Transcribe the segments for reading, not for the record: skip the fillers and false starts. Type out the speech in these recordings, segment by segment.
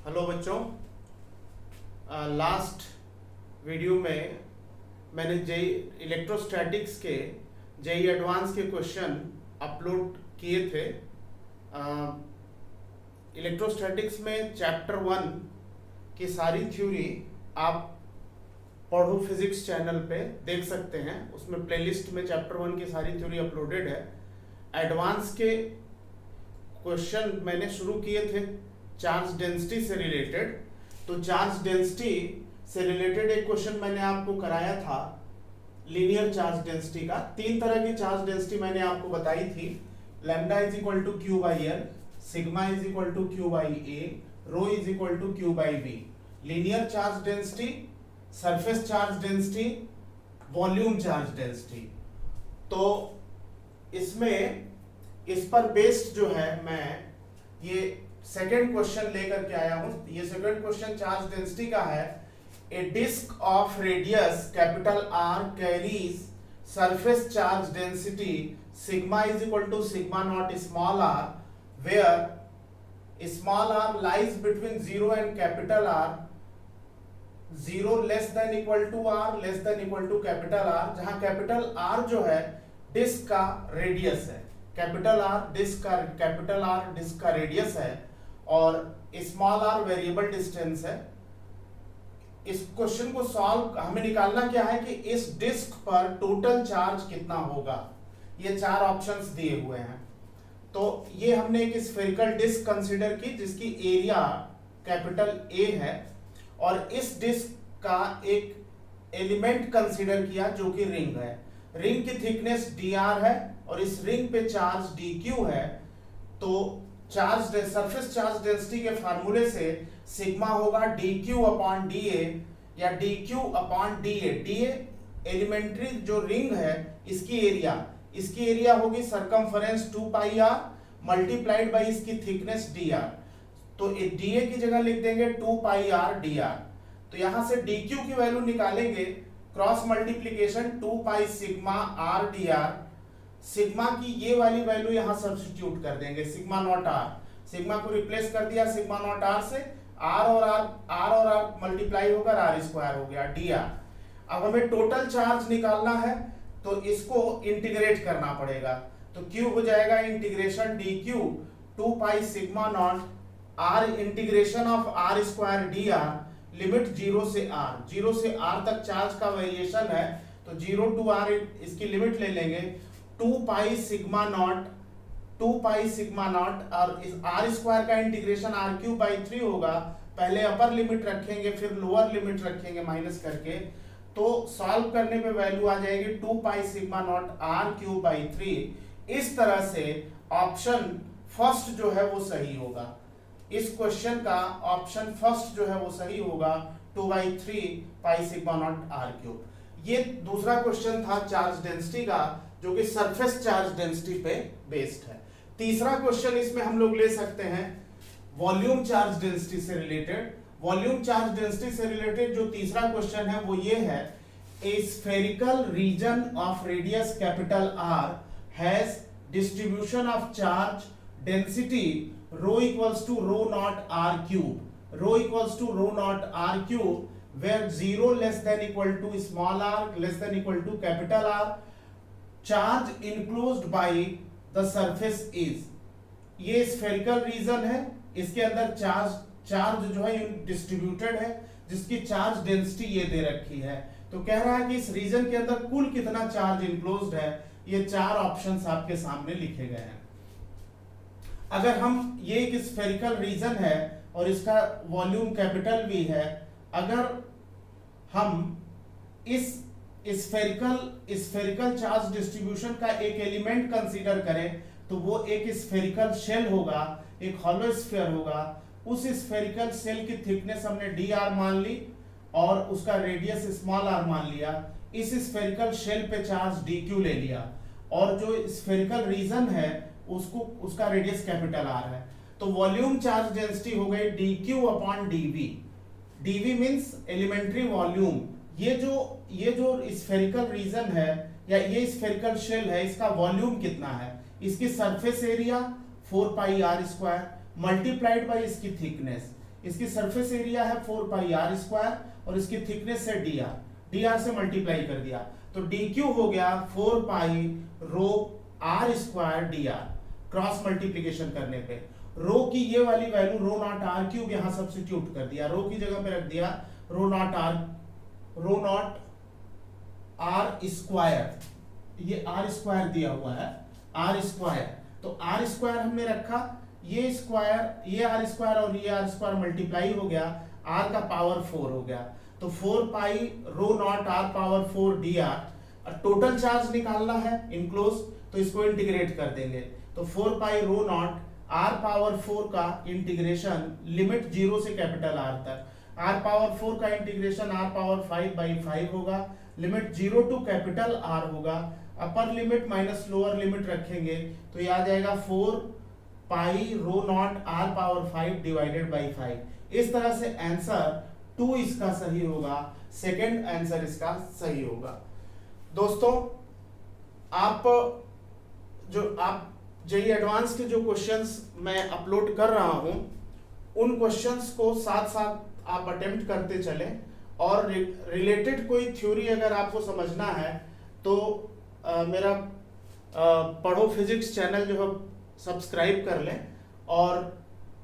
Hello बच्चों, last video में मैंने जेई इलेक्ट्रोस्टैटिक्स के जेई एडवांस के क्वेश्चन अपलोड किए थे। इलेक्ट्रोस्टैटिक्स में चैप्टर 1 की सारी थ्योरी आप पढ़ो फिजिक्स चैनल पे देख सकते हैं। उसमें प्लेलिस्ट में चैप्टर 1 की सारी थ्योरी अपलोडेड है। एडवांस के क्वेश्चन मैंने शुरू किए थे चार्ज डेंसिटी से रिलेटेड। तो चार्ज डेंसिटी से रिलेटेड एक क्वेश्चन मैंने आपको कराया था लीनियर चार्ज डेंसिटी का। 3 तरह की चार्ज डेंसिटी मैंने आपको बताई थी। Lambda is equal to Q by L, sigma is equal to Q by A, rho is equal to Q by V. Linear charge density, surface charge density, volume charge density. तो इसमें इस पर based जो है मैं ये second question लेकर के आया हूं। ये सेकेंड क्वेश्चन चार्ज डेंसिटी का है। A disc of radius capital R carries surface charge density sigma is equal to sigma not small r, where small r lies between 0 and capital R, 0 less than equal to R, less than equal to capital R, जहां capital R जो है disc का radius है। Capital R disc का, capital R disc का radius है और small are variable distance है। इस क्वेश्चन को सॉल्व हमें निकालना क्या है कि इस डिस्क पर टोटल चार्ज कितना होगा। ये 4 ऑप्शंस दिए हुए हैं। तो ये हमने एक स्फेरिकल डिस्क कंसीडर की जिसकी एरिया कैपिटल ए है और इस डिस्क का एक एलिमेंट कंसीडर किया जो कि रिंग है। रिंग की थिकनेस dr है और इस रिंग पे चार्ज dq है। तो चार्ज सरफेस चार्ज डेंसिटी के फार्मूले से सिग्मा होगा dq अपॉन dA या dq upon dA। dA elementary जो रिंग है इसकी एरिया होगी circumference 2 pi r multiplied by इसकी थिकनेस dr। तो dA की जगह लिख देंगे 2 पाई r dr। तो यहां से dq की वैल्यू निकालेंगे, cross multiplication 2 pi sigma r dr। Sigma की ये वाली वैल्यू यहां सब्स्टिट्यूट कर देंगे, सिग्मा नॉट आर। सिग्मा को रिप्लेस कर दिया सिग्मा नॉट आर से, आर और आर मल्टीप्लाई होकर आर स्क्वायर हो गया dr। अब हमें टोटल चार्ज निकालना है तो इसको इंटीग्रेट करना पड़ेगा। तो q हो जाएगा integration dq 2 pi sigma not r integration of r square dr, limit 0 से r तक चार्ज का वेरिएशन है। तो 0 टू r इसकी लिमिट ले लेंगे 2 पाई सिग्मा नॉट और इस r स्क्वायर का इंटीग्रेशन r क्यूब बाई 3 होगा। पहले अपर लिमिट रखेंगे फिर लोअर लिमिट रखेंगे माइनस करके। तो सॉल्व करने पे वैल्यू आ जाएगी 2 पाई sigma not r cube by 3। इस तरह से ऑप्शन फर्स्ट जो है वो सही होगा। इस क्वेश्चन का ऑप्शन फर्स्ट जो है वो सही होगा 2 by 3 pi sigma not r cube. ये दूसरा क्वेश्चन था चार्ज डेंसिटी का जो कि सरफेस चार्ज डेंसिटी पे बेस्ड है। तीसरा क्वेश्चन इसमें हम लोग ले सकते हैं वॉल्यूम चार्ज डेंसिटी से रिलेटेड। वॉल्यूम चार्ज डेंसिटी से रिलेटेड जो तीसरा क्वेश्चन है वो ये है, a spherical region of radius capital R has distribution of charge density rho equals to rho not r cube, row equals to rho not r cube, where 0 less than equal to small r less than equal to capital R, charge enclosed by the surface is। ये spherical reason है, इसके अंदर charge जो है distributed है जिसकी charge density ये दे रखी है। तो कह रहा है कि इस रीजन के अंदर कुल कितना चार्ज इनक्लोज्ड है। ये 4 ऑप्शंस आपके सामने लिखे गए हैं। अगर हम ये एक स्फेरिकल रीजन है और इसका वॉल्यूम कैपिटल V है, अगर हम इस स्फेरिकल चार्ज डिस्ट्रीब्यूशन का एक एलिमेंट कंसीडर करें तो वो एक स्फेरिकल शेल होगा, एक हॉलो स्फीयर होगा। उस स्फेरिकल शेल की थिकनेस हमने dr मान ली और उसका रेडियस स्मॉल r मान लिया। इस स्फेरिकल शेल पे चार्ज dq ले लिया और जो स्फेरिकल रीजन है उसका रेडियस कैपिटल R है। तो वॉल्यूम चार्ज डेंसिटी हो गई dq upon dv। dv means elementary volume. ये जो स्फेरिकल रीजन है या ये स्फेरिकल शेल है, इसका वॉल्यूम कितना है, इसकी surface area 4 pi r square multiplied by इसकी थिकनेस। इसकी सरफेस एरिया है 4 पाई आर स्क्वायर और इसकी थिकनेस है डी आर, डी आर से मल्टीप्लाई कर दिया तो डी क्यू हो गया 4 pi rho r square d r, cross multiplication करने पे रो की ये वाली value rho not r cube यहां सब्स्टिट्यूट कर दिया, रो की जगह पे रख दिया रो नॉट आर स्क्वायर, ये आर स्क्वायर दिया हुआ है आर स्क्वायर, तो आर स्क्वायर हमने रखा, ये स्क्वायर ये आर स्क्वायर और ये आर स्क्वायर मल्टीप्लाई हो गया, आर का पावर 4 हो गया, तो 4 pi rho not r power 4 d r. Total charge निकालना है इनक्लोज, तो इसको इंटीग्रेट कर देंगे, तो 4 pi rho not r power 4 का इंटीग्रेशन लिमिट 0 से कैपिटल आर तक, आर पावर 4 का इंटीग्रेशन आर पावर 5/5 होगा, लिमिट 0 टू कैपिटल आर होगा, upper limit minus lower limit रखेंगे तो ये आ जाएगा 4 pi rho not r power 5 divided by 5। इस तरह से आंसर 2 इसका सही होगा, सेकंड आंसर इसका सही होगा। दोस्तों आप जेईई एडवांस के जो क्वेश्चंस मैं अपलोड कर रहा हूं उन क्वेश्चंस को साथ साथ आप अटेम्प्ट करते चलें, और रिलेटेड कोई थ्योरी अगर आपको समझना है तो मेरा पढ़ो फिजिक्स चैनल जो है सब्सक्राइब कर लें, और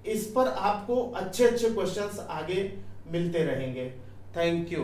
इस पर आपको अच्छे अच्छे क्वेश्चंस आगे मिलते रहेंगे। Thank you.